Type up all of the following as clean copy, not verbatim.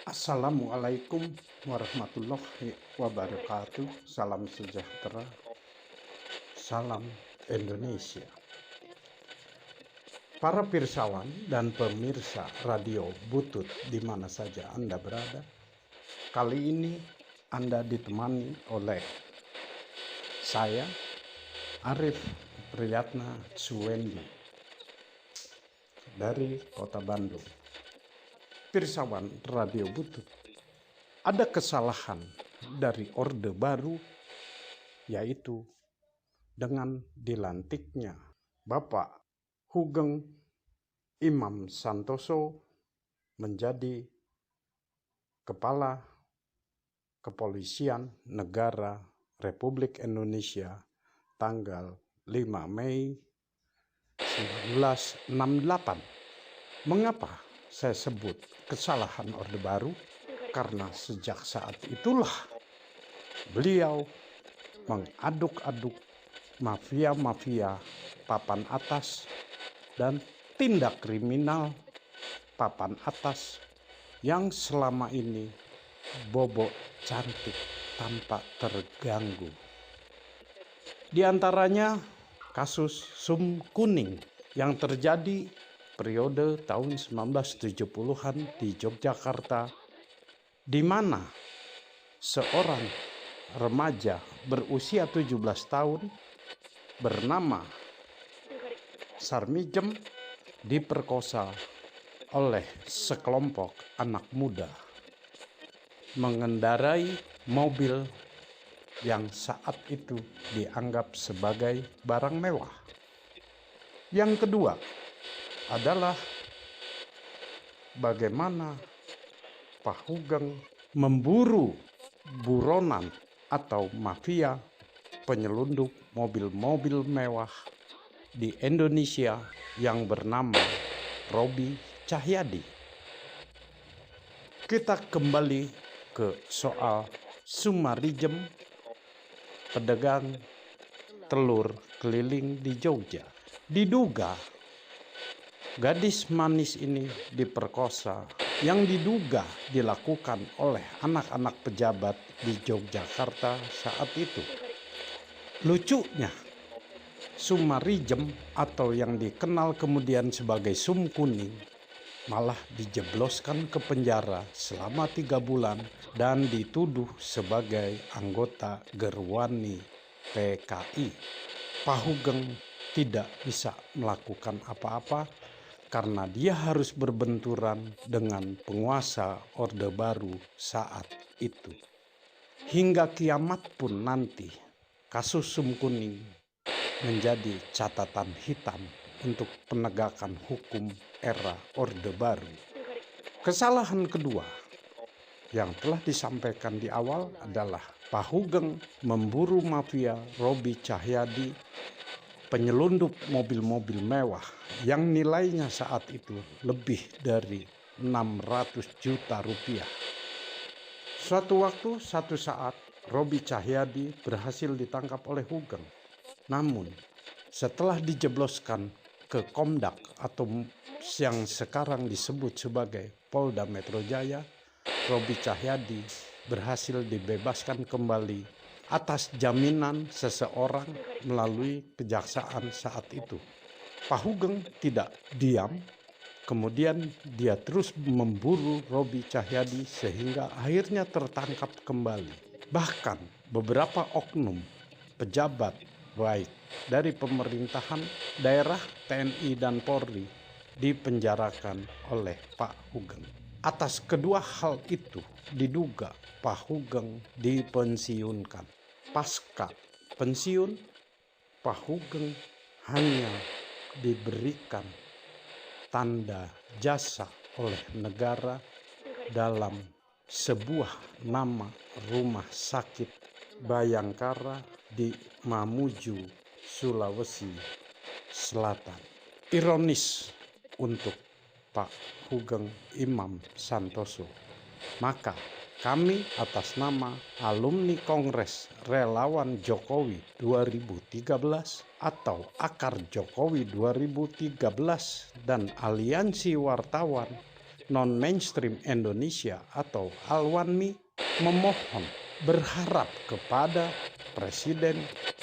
Assalamualaikum warahmatullahi wabarakatuh. Salam sejahtera, salam Indonesia. Para pirsawan dan pemirsa radio Butut di mana saja Anda berada, kali ini Anda ditemani oleh saya, Arif Priyatna Suwendi dari Kota Bandung. Pirsawan radio Butut, ada kesalahan dari Orde Baru, yaitu dengan dilantiknya Bapak Hugeng Imam Santoso menjadi Kepala Kepolisian Negara Republik Indonesia tanggal 5 Mei 1968. Mengapa saya sebut kesalahan Orde Baru? Karena sejak saat itulah beliau mengaduk-aduk mafia-mafia papan atas dan tindak kriminal papan atas yang selama ini bobok cantik tanpa terganggu. Di antaranya kasus Sum Kuning yang terjadi periode tahun 1970-an di Yogyakarta, di mana seorang remaja berusia 17 tahun bernama Sarmijem diperkosa oleh sekelompok anak muda mengendarai mobil yang saat itu dianggap sebagai barang mewah. Yang kedua adalah bagaimana Pak Hugeng memburu buronan atau mafia penyelundup mobil-mobil mewah di Indonesia yang bernama Robi Cahyadi. Kita kembali ke soal Sumarijem, pedagang telur keliling di Jogja. Diduga gadis manis ini diperkosa yang diduga dilakukan oleh anak-anak pejabat di Yogyakarta saat itu. Lucunya, Sumarijem atau yang dikenal kemudian sebagai Sum Kuning malah dijebloskan ke penjara selama 3 bulan dan dituduh sebagai anggota Gerwani PKI. Pak Hugeng tidak bisa melakukan apa-apa karena dia harus berbenturan dengan penguasa Orde Baru saat itu. Hingga kiamat pun nanti, kasus Sum Kuning menjadi catatan hitam untuk penegakan hukum era Orde Baru. Kesalahan kedua yang telah disampaikan di awal adalah Pak Hugeng memburu mafia Robi Cahyadi, penyelundup mobil-mobil mewah yang nilainya saat itu lebih dari 600 juta rupiah. Suatu waktu, satu saat, Robi Cahyadi berhasil ditangkap oleh Hugeng. Namun, setelah dijebloskan ke Komdak atau yang sekarang disebut sebagai Polda Metro Jaya, Robi Cahyadi berhasil dibebaskan kembali atas jaminan seseorang melalui kejaksaan saat itu. Pak Hugeng tidak diam, kemudian dia terus memburu Robi Cahyadi sehingga akhirnya tertangkap kembali. Bahkan beberapa oknum pejabat baik dari pemerintahan daerah, TNI dan Polri dipenjarakan oleh Pak Hugeng. Atas kedua hal itu diduga Pak Hugeng dipensiunkan. Pasca pensiun, Pak Hugeng hanya diberikan tanda jasa oleh negara dalam sebuah nama rumah sakit Bayangkara di Mamuju, Sulawesi Selatan. Ironis untuk Pak Hugeng Imam Santoso, maka kami atas nama alumni Kongres Relawan Jokowi 2013 atau Akar Jokowi 2013 dan Aliansi Wartawan non-mainstream Indonesia atau Alwanmi memohon berharap kepada Presiden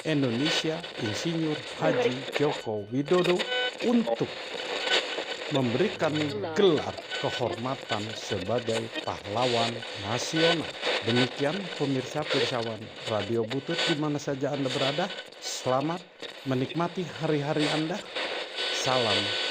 Indonesia Insinyur Haji Joko Widodo untuk memberikan gelar kehormatan sebagai pahlawan nasional. Demikian pemirsa pirsawan Radio Butut di mana saja Anda berada. Selamat menikmati hari-hari Anda. Salam